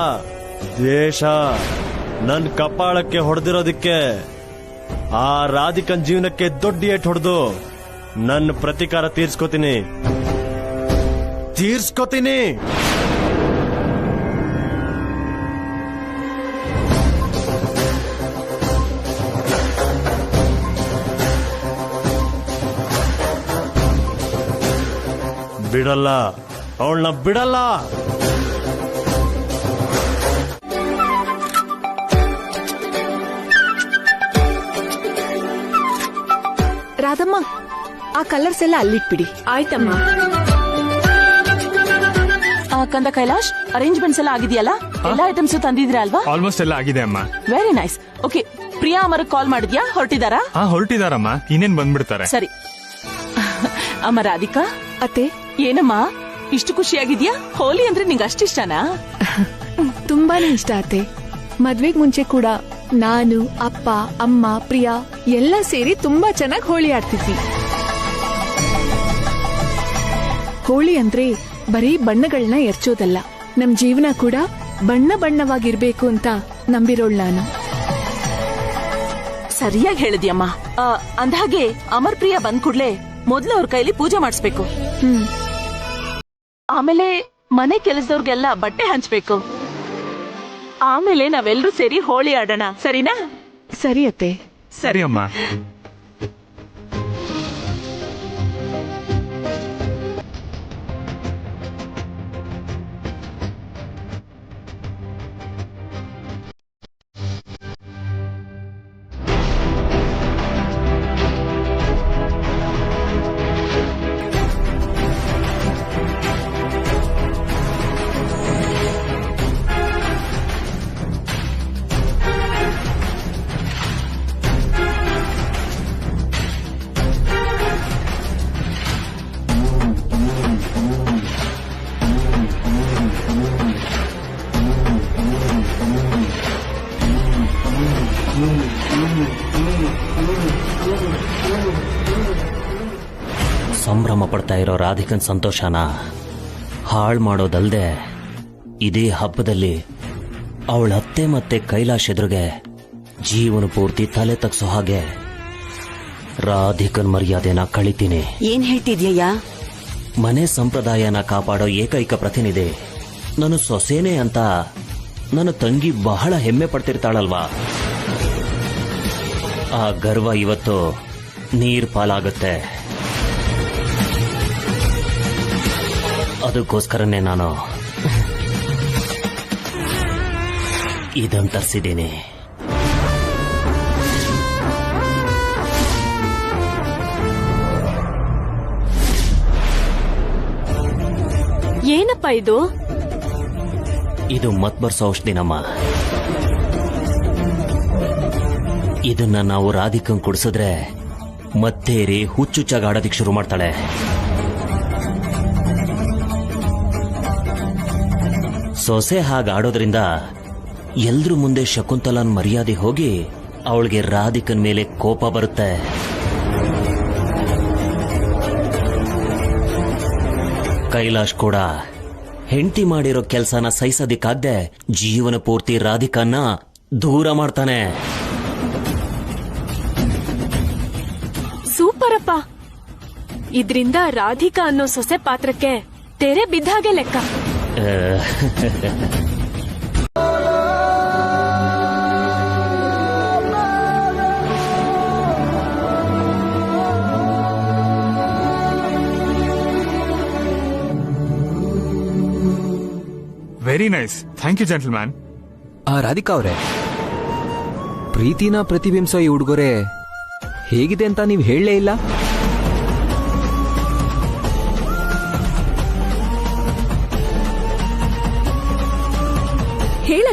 ದ್ವೇಷ. ನನ್ ಕಪಾಳಕ್ಕೆ ಹೊಡೆದಿರೋದಕ್ಕೆ ಆ ರಾಧಿಕನ್ ಜೀವನಕ್ಕೆ ದೊಡ್ಡ ಏಟ್ ಹೊಡೆದು ನನ್ನ ಪ್ರತಿಕಾರ ತೀರ್ಸ್ಕೋತೀನಿ. ಬಿಡಲ್ಲ, ಅವಳನ್ನ ಬಿಡಲ್ಲ. ರಾಧಮ್ಮ, ಆ ಕಲರ್ಸ್ ಎಲ್ಲ ಅಲ್ಲಿಟ್ಬಿಡಿ. ಆಯ್ತಮ್ಮ. ಕಂದ ಕೈಲಾಶ್, ಅರೇಂಜ್ಮೆಂಟ್ಸ್ ಎಲ್ಲ ಆಗಿದೆಯಲ್ಲ? ಎಲ್ಲ ಐಟಮ್ಸ್ ತಂದಿದ್ರಾ ಅಲ್ವಾ? ಆಲ್ಮೋಸ್ಟ್ ಎಲ್ಲ ಆಗಿದೆ ಅಮ್ಮ. Very nice. Okay, Priya Amar call ಮಾಡಿದ್ಯಾ? ಹೊರಟಿದಾರಾ? ಹೊರಟಿದಾರಮ್ಮ, ಇನ್ನೇನ್ ಬಂದ್ಬಿಡ್ತಾರೆ. ಸರಿ. ಅಮ್ಮ ರಾಧಿಕಾ ಅತ್ತೆ, ಏನಮ್ಮ ಇಷ್ಟು ಖುಷಿಯಾಗಿದ್ಯಾ? ಹೋಲಿ ಅಂದ್ರೆ ನಿಂಗೆ ಅಷ್ಟಿಷ್ಟನಾ? ತುಂಬಾನೇ ಇಷ್ಟ ಅತ್ತೆ. ಮದ್ವೆಗ್ ಮುಂಚೆ ಕೂಡ ನಾನು, ಅಪ್ಪ, ಅಮ್ಮ, ಪ್ರಿಯಾ ಎಲ್ಲ ಸೇರಿ ತುಂಬಾ ಚೆನ್ನಾಗಿ ಹೋಳಿ ಆಡ್ತಿದ್ವಿ. ಹೋಳಿ ಅಂದ್ರೆ ಬರೀ ಬಣ್ಣಗಳನ್ನ ಎರ್ಚೋದಲ್ಲ, ನಮ್ ಜೀವನ ಕೂಡ ಬಣ್ಣ ಬಣ್ಣವಾಗಿರ್ಬೇಕು ಅಂತ ನಂಬಿರೋಳ್ ನಾನು. ಸರಿಯಾಗಿ ಹೇಳಿದ್ಯಮ್ಮ. ಅಂದ್ಹಾಗೆ ಅಮರ್ ಪ್ರಿಯಾ ಬಂದ್ ಕೂಡ್ಲೆ ಮೊದ್ಲು ಅವ್ರ ಕೈಲಿ ಪೂಜೆ ಮಾಡಿಸ್ಬೇಕು. ಆಮೇಲೆ ಮನೆ ಕೆಲಸದವ್ರಿಗೆಲ್ಲ ಬಟ್ಟೆ ಹಂಚ್ಬೇಕು. ಆಮೇಲೆ ನಾವೆಲ್ಲರೂ ಸೇರಿ ಹೋಳಿ ಆಡೋಣ, ಸರಿನಾ? ಸರಿ ಅತ್ತೆ. ಸರಿ ಅಮ್ಮ. ಸಂಭ್ರಮ ಪಡ್ತಾ ಇರೋ ರಾಧಿಕನ್ ಸಂತೋಷನ ಹಾಳು ಮಾಡೋದಲ್ದೆ ಇದೇ ಹಬ್ಬದಲ್ಲಿ ಅವಳ ಅತ್ತೆ ಮತ್ತೆ ಕೈಲಾಶ್ ಎದುರಿಗೆ ಜೀವನ ಪೂರ್ತಿ ತಲೆ ತಗ್ಸೋ ಹಾಗೆ ರಾಧಿಕನ್ ಮರ್ಯಾದೆನ ಕಳಿತೀನಿ. ಏನ್ ಹೇಳ್ತಿದ್ಯಯ್ಯ? ಮನೆ ಸಂಪ್ರದಾಯನ ಕಾಪಾಡೋ ಏಕೈಕ ಪ್ರತಿನಿಧಿ ನಾನು ಸೊಸೇನೆ ಅಂತ ನನ್ನ ತಂಗಿ ಬಹಳ ಹೆಮ್ಮೆ ಪಡ್ತಿರ್ತಾಳಲ್ವಾ, ಆ ಗರ್ವ ಇವತ್ತು ನೀರ್ ಪಾಲಾಗುತ್ತೆ. ಅದಕ್ಕೋಸ್ಕರನೇ ನಾನು ಇದನ್ನು ತರಿಸಿದ್ದೀನಿ. ಏನಪ್ಪ ಇದು? ಇದು ಮತ್ಬರ್ಸೋ ಔಷಧಿನಮ್ಮ. ಇದನ್ನ ನಾವು ರಾಧಿಕಂಗ್ ಕುಡಿಸಿದ್ರೆ ಮತ್ತೇರಿ ಹುಚ್ಚುಚ್ಚಾಗಾಡೋದಿಕ್ ಶುರು ಮಾಡ್ತಾಳೆ. ಸೊಸೆ ಹಾಗಾಡೋದ್ರಿಂದ ಎಲ್ರ ಮುಂದೆ ಶಕುಂತಲನ್ ಮರ್ಯಾದೆ ಹೋಗಿ ಅವಳಿಗೆ ರಾಧಿಕನ್ ಮೇಲೆ ಕೋಪ ಬರುತ್ತೆ. ಕೈಲಾಶ್ ಕೂಡ ಹೆಂಡತಿ ಮಾಡಿರೋ ಕೆಲ್ಸನ ಸಹಿಸೋದಿಕ್ಕಾಗ್ದೆ ಜೀವನ ಪೂರ್ತಿ ರಾಧಿಕನ್ನ ದೂರ ಮಾಡ್ತಾನೆ. ಸೂಪರ್ ಅಪ್ಪ. ಇದ್ರಿಂದ ರಾಧಿಕಾ ಅನ್ನೋ ಸೊಸೆ ಪಾತ್ರಕ್ಕೆ ತೆರೆ ಬಿದ್ದಾಗೆ ಲೆಕ್ಕ. Very nice. Thank you gentleman. Radhika ಅವರೇ, ಪ್ರೀತಿನ ಪ್ರತಿಬಿಂಬಿಸೋ ಈ ಉಡುಗೊರೆ ಹೇಗಿದೆ ಅಂತ ನೀವು ಹೇಳಲೇ ಇಲ್ಲ.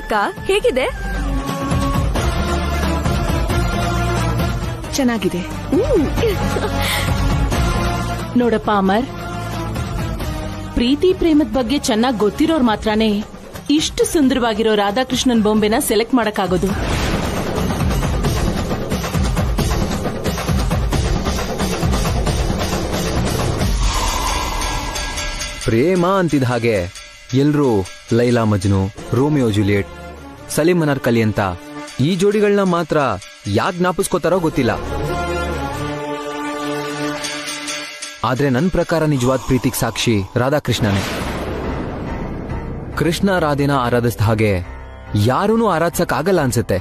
ಅಕ್ಕ, ಹೇಗಿದೆ? ಚೆನ್ನಾಗಿದೆ. ನೋಡಪ್ಪ ಅಮರ್, ಪ್ರೀತಿ ಪ್ರೇಮದ ಬಗ್ಗೆ ಚೆನ್ನಾಗಿ ಗೊತ್ತಿರೋರ್ ಮಾತ್ರನೇ ಇಷ್ಟು ಸುಂದರವಾಗಿರೋ ರಾಧಾಕೃಷ್ಣನ್ ಬೊಂಬೆನ ಸೆಲೆಕ್ಟ್ ಮಾಡಕ್ಕಾಗೋದು. ಪ್ರೇಮ ಅಂತಿದ ಹಾಗೆ ಎಲ್ರೂ ಲೈಲಾ ಮಜ್ನು, ರೋಮಿಯೋ ಜೂಲಿಯೆಟ್, ಸಲೀಂ ಅನಾರ್ಕಲಿ ಅಂತ ಈ ಜೋಡಿಗಳನ್ನ ಮಾತ್ರ ಯಾಕೆ ಜ್ಞಾಪಿಸ್ಕೋತಾರೋ ಗೊತ್ತಿಲ್ಲ. ಆದ್ರೆ ನನ್ನ ಪ್ರಕಾರ ನಿಜವಾದ ಪ್ರೀತಿಗೆ ಸಾಕ್ಷಿ ರಾಧಾಕೃಷ್ಣನೇ. ಕೃಷ್ಣ ರಾಧೆನ ಆರಾಧಿಸಿದ ಹಾಗೆ ಯಾರೂನು ಆರಾಧಿಸಕ್ ಆಗಲ್ಲ ಅನ್ಸುತ್ತೆ.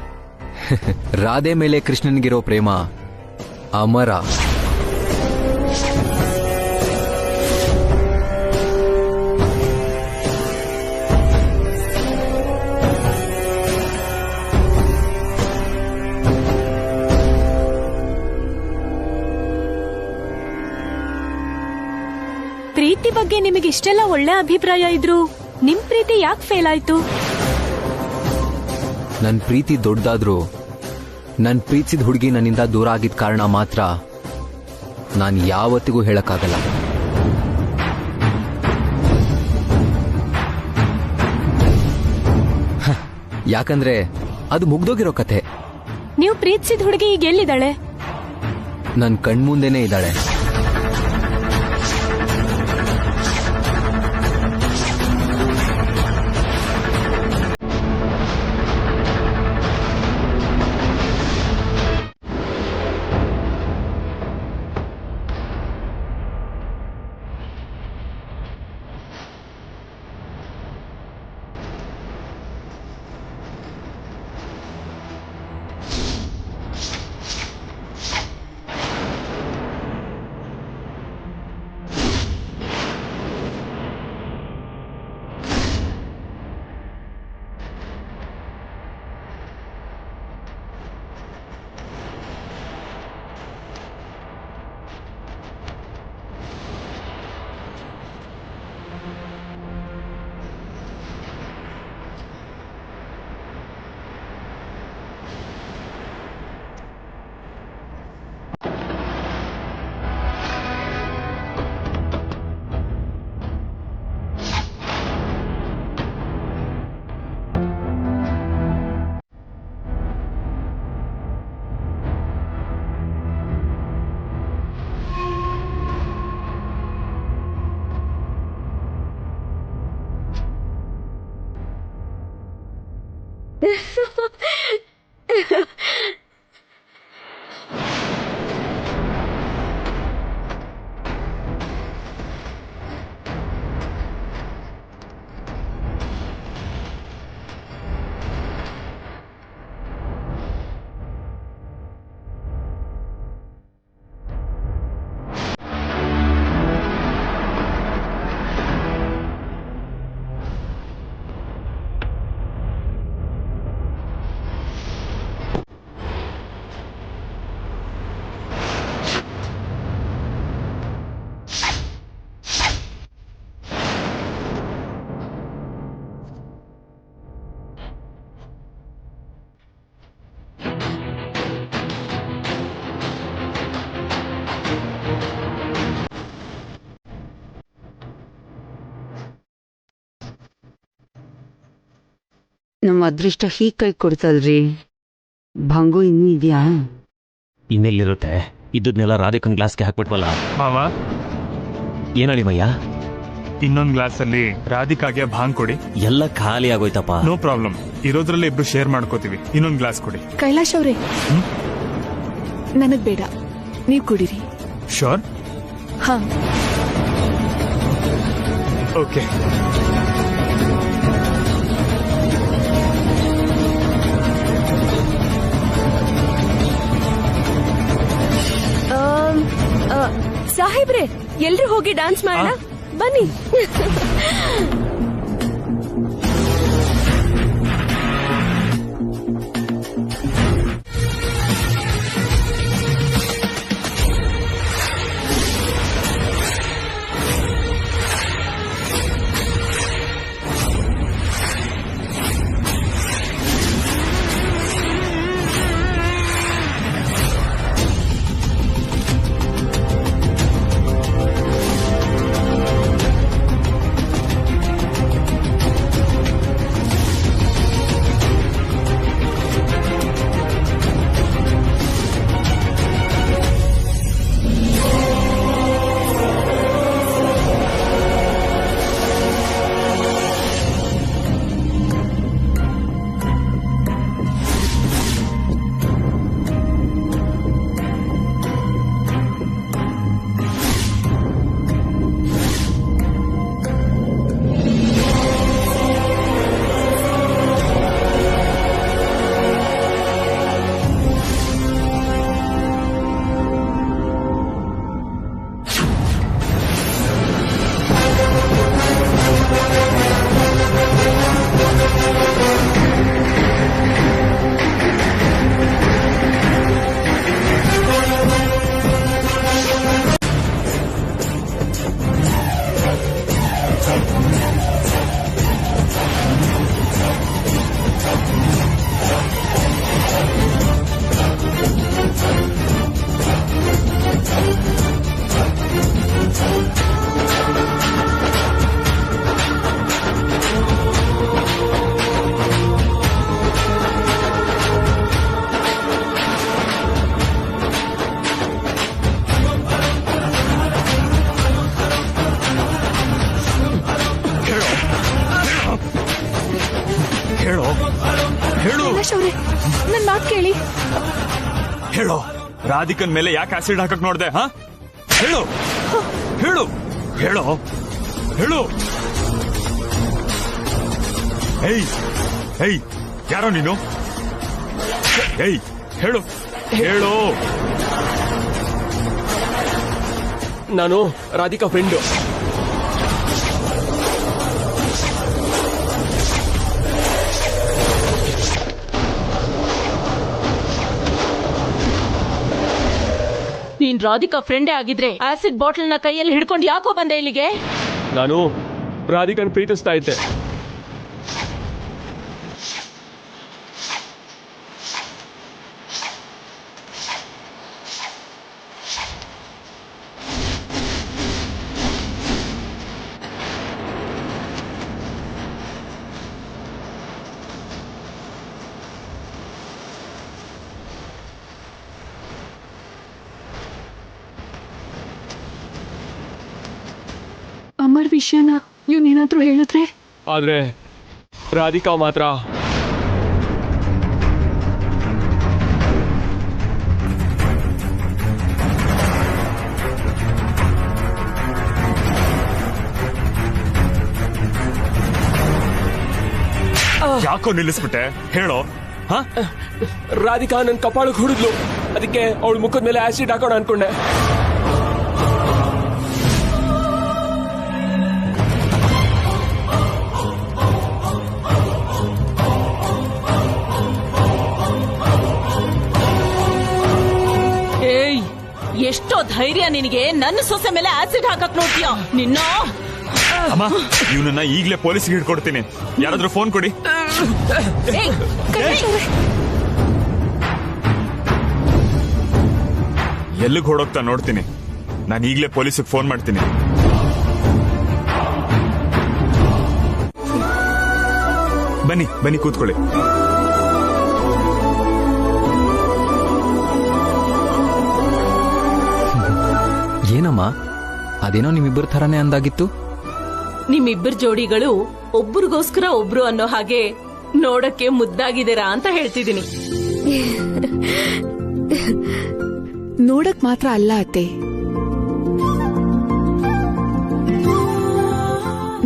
ರಾಧೆ ಮೇಲೆ ಕೃಷ್ಣನ್ಗಿರೋ ಪ್ರೇಮ ಅಮರ. ಪ್ರೀತಿ ಬಗ್ಗೆ ನಿಮಗೆ ಇಷ್ಟೆಲ್ಲ ಒಳ್ಳೆ ಅಭಿಪ್ರಾಯ ಇದ್ರು ನಿಮ್ ಪ್ರೀತಿ ಯಾಕೆ ಫೇಲ್ ಆಯ್ತು? ನನ್ ಪ್ರೀತಿ ದೊಡ್ಡದಾದ್ರೂ ನನ್ ಪ್ರೀತಿಸಿದ ಹುಡುಗಿ ನನ್ನಿಂದ ದೂರ ಆಗಿದ್ದ ಕಾರಣ ಮಾತ್ರ ನಾನು ಯಾವತ್ತಿಗೂ ಹೇಳಕ್ಕಾಗಲ್ಲ. ಯಾಕಂದ್ರೆ ಅದು ಮುಗ್ದೋಗಿರೋ ಕಥೆ. ನೀವು ಪ್ರೀತಿಸಿದ ಹುಡುಗಿ ಈಗ ಎಲ್ಲಿದ್ದಾಳೆ? ನನ್ ಕಣ್ಮುಂದೆನೇ ಇದ್ದಾಳೆ. ನಮ್ಮ ಅದೃಷ್ಟ ಹೀಗ್ ಕೈ ಕೊಡ್ತಲ್ರಿ. ಭಂಗು ಇನ್ನೂ ಇದೆಯಾ? ಇನ್ನೆಲ್ಲಿರುತ್ತೆ? ಇದ್ದನ್ನೆಲ್ಲ ರಾಧಿಕನ್ ಗ್ಲಾಸ್ಗೆ ಹಾಕ್ಬಿಟ್ವಲ್ಲ. ಮಾವ, ಏನಳಿ ಮಯ್ಯ? ಇನ್ನೊಂದ್ ಗ್ಲಾಸ್ ಅಲ್ಲಿ ರಾಧಿಕಾಗೆ ಭಾಂಗ್ ಕೊಡಿ. ಎಲ್ಲ ಖಾಲಿ ಆಗೋಯ್ತಪ್ಪ. ನೋ ಪ್ರಾಬ್ಲಮ್, ಇರೋದ್ರಲ್ಲಿ ಇಬ್ರು ಶೇರ್ ಮಾಡ್ಕೋತೀವಿ. ಇನ್ನೊಂದ್ ಗ್ಲಾಸ್ ಕೊಡಿ. ಕೈಲಾಶ್ ಅವ್ರೆ, ನನಗ್ ಬೇಡ, ನೀವ್ ಕುಡೀರಿ. ಶೋರ್? ಹಾ, ಓಕೆ. ಸಾಹೇಬ್ರೆ, ಎಲ್ರು ಹೋಗಿ ಡ್ಯಾನ್ಸ್ ಮಾಡೋಣ ಬನ್ನಿ. ನನ್ ಮಾತ್ ಕೇಳಿ. ಹೇಳೋ, ರಾಧಿಕನ್ ಮೇಲೆ ಯಾಕೆ ಆಸಿಡ್ ಹಾಕಕ್ ನೋಡ್ದೆ? ಹಾ, ಹೇಳು ಹೇಳು ಹೇಳೋ, ಹೇಳು. ಏಯ್ ಏಯ್, ಯಾರೋ ನೀನು? ಏಯ್, ಹೇಳು ಹೇಳು. ನಾನು ರಾಧಿಕಾ ಫ್ರೆಂಡು. ನೀನ್ ರಾಧಿಕಾ ಫ್ರೆಂಡೇ ಆಗಿದ್ರೆ ಆಸಿಡ್ ಬಾಟಲ್ ನ ಕೈಯಲ್ಲಿ ಹಿಡ್ಕೊಂಡು ಯಾಕೋ ಬಂದೆ ಇಲ್ಲಿಗೆ? ನಾನು ರಾಧಿಕನ್ ಪ್ರೀತಿಸ್ತಾ ಇದ್ದೆ. ಅಮರ್ ವಿಷಯನ ಇವನೇನಾದ್ರೂ ಹೇಳಿದ್ರೆ? ಆದ್ರೆ ರಾಧಿಕಾ ಮಾತ್ರ ಯಾಕೋ ನಿಲ್ಲಿಸ್ಬಿಟ್ಟೆ? ಹೇಳೋ. ರಾಧಿಕಾ ನನ್ ಕಪಾಳಕ್ಕೆ ಹೊಡೆದ್ಲು, ಅದಕ್ಕೆ ಅವಳ ಮುಖದ ಮೇಲೆ ಆಸಿಡ್ ಹಾಕೋಣ ಅನ್ಕೊಂಡೆ. ಏಯ್, ಎಷ್ಟೋ ಧೈರ್ಯ ನಿನಗೆ ನನ್ನ ಸೊಸೆ ಮೇಲೆ ಆಸಿಡ್ ಹಾಕಕ್ ನೋಡ್ತೀಯ? ನಿನ್ನ ಅಮ್ಮ, ಇವನನ್ನ ಈಗ್ಲೇ ಪೊಲೀಸ್ಗೆ ಹಿಡ್ಕೊಡ್ತೀನಿ. ಯಾರಾದ್ರೂ ಫೋನ್ ಕೊಡಿ. ಎಲ್ಲಿಗೆ ಹೊಡೋಗ್ತಾ ನೋಡ್ತೀನಿ. ನಾನು ಈಗ್ಲೇ ಪೊಲೀಸಿಗೆ ಫೋನ್ ಮಾಡ್ತೀನಿ. ಬನ್ನಿ ಬನ್ನಿ, ಕೂತ್ಕೊಳ್ಳಿ. ಏನಮ್ಮ, ಅದೇನೋ ನಿಮ್ಮಿಬ್ಬರ ಥರನೇ ಅಂದಾಗಿತ್ತು. ನಿಮ್ಮಿಬ್ಬರ ಜೋಡಿಗಳು ಒಬ್ರಿಗೋಸ್ಕರ ಒಬ್ರು ಅನ್ನೋ ಹಾಗೆ ನೋಡಕ್ಕೆ ಮುದ್ದಾಗಿದ್ದೀರಾ ಅಂತ ಹೇಳ್ತಿದ್ದೀನಿ. ನೋಡಕ್ ಮಾತ್ರ ಅಲ್ಲ ಅತ್ತೆ,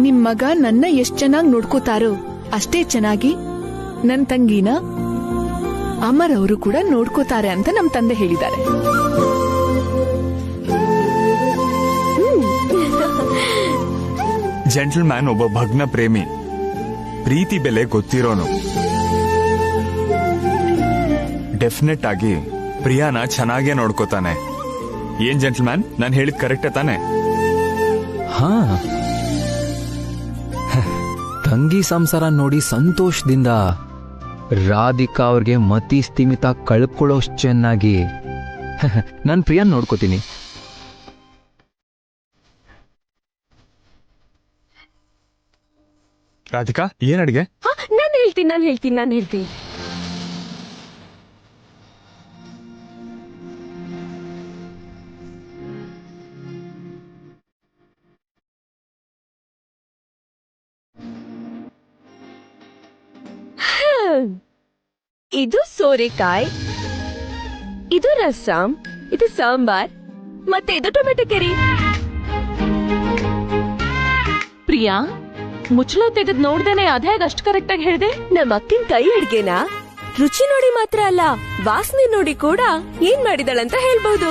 ನಿಮ್ ಮಗ ನನ್ನ ಎಷ್ಟ್ ಚೆನ್ನಾಗಿ ನೋಡ್ಕೋತಾರೋ ಅಷ್ಟೇ ಚೆನ್ನಾಗಿ ನನ್ ತಂಗಿನ ಅಮರ್ ಅವರು ಕೂಡ ನೋಡ್ಕೋತಾರೆ ಅಂತ ನಮ್ ತಂದೆ ಹೇಳಿದ್ದಾರೆ. ಜೆಂಟಲ್ಮ್ಯಾನ್ ಒಬ್ಬ ಭಗ್ನ ಪ್ರೇಮಿ, ಪ್ರೀತಿ ಬೆಲೆ ಗೊತ್ತಿರೋನು. ಡೆಫಿನೆಟ್ ಆಗಿ ಪ್ರಿಯಾನ ಚೆನ್ನಾಗೇ ನೋಡ್ಕೋತಾನೆ. ಏನ್ ಜೆಂಟಲ್ಮ್ಯಾನ್, ನಾನು ಹೇಳಿದ್ ಕರೆಕ್ಟೇ ತಾನೆ? ಹಾ, ತಂಗಿ ಸಂಸಾರ ನೋಡಿ ಸಂತೋಷದಿಂದ ರಾಧಿಕಾ ಅವ್ರಿಗೆ ಮತಿ ಸ್ಥಿಮಿತ ಕಳ್ಕೊಳ್ಳೋಷ್ಟು ಚೆನ್ನಾಗಿ ನಾನು ಪ್ರಿಯಾನ್ ನೋಡ್ಕೋತೀನಿ. ರಾಧಿಕಾ, ಏನ್ ಅಡಿಗೆ? ನಾನು ಹೇಳ್ತೀನಿ. ಇದು ಸೋರೆಕಾಯಿ, ಇದು ರಸಂ, ಇದು ಸಾಂಬಾರ್, ಮತ್ತೆ ಇದು ಟೊಮೆಟೊ ಕರಿ. ಪ್ರಿಯಾ, ಮುಚ್ಚಳ ತೆಗೆದ್ ನೋಡ್ದೇನೆ ಅದೇ ಅಷ್ಟು ಕರೆಕ್ಟ್ ಆಗಿ ಹೇಳಿದೆ. ನಮ್ಮ ಅಕ್ಕಿನ ಕೈ ಅಡ್ಗೆನ ರುಚಿ ನೋಡಿ ಮಾತ್ರ ಅಲ್ಲ, ವಾಸನೆ ನೋಡಿ ಕೂಡ ಏನ್ ಮಾಡಿದಳಂತ ಹೇಳ್ಬಹುದು.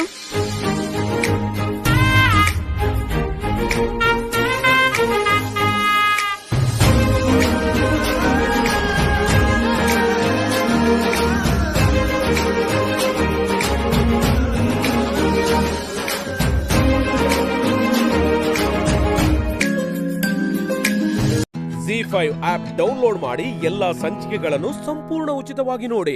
ZEE5 ಆಪ್ ಡೌನ್ಲೋಡ್ ಮಾಡಿ ಎಲ್ಲಾ ಸಂಚಿಕೆಗಳನ್ನು ಸಂಪೂರ್ಣ ಉಚಿತವಾಗಿ ನೋಡಿ.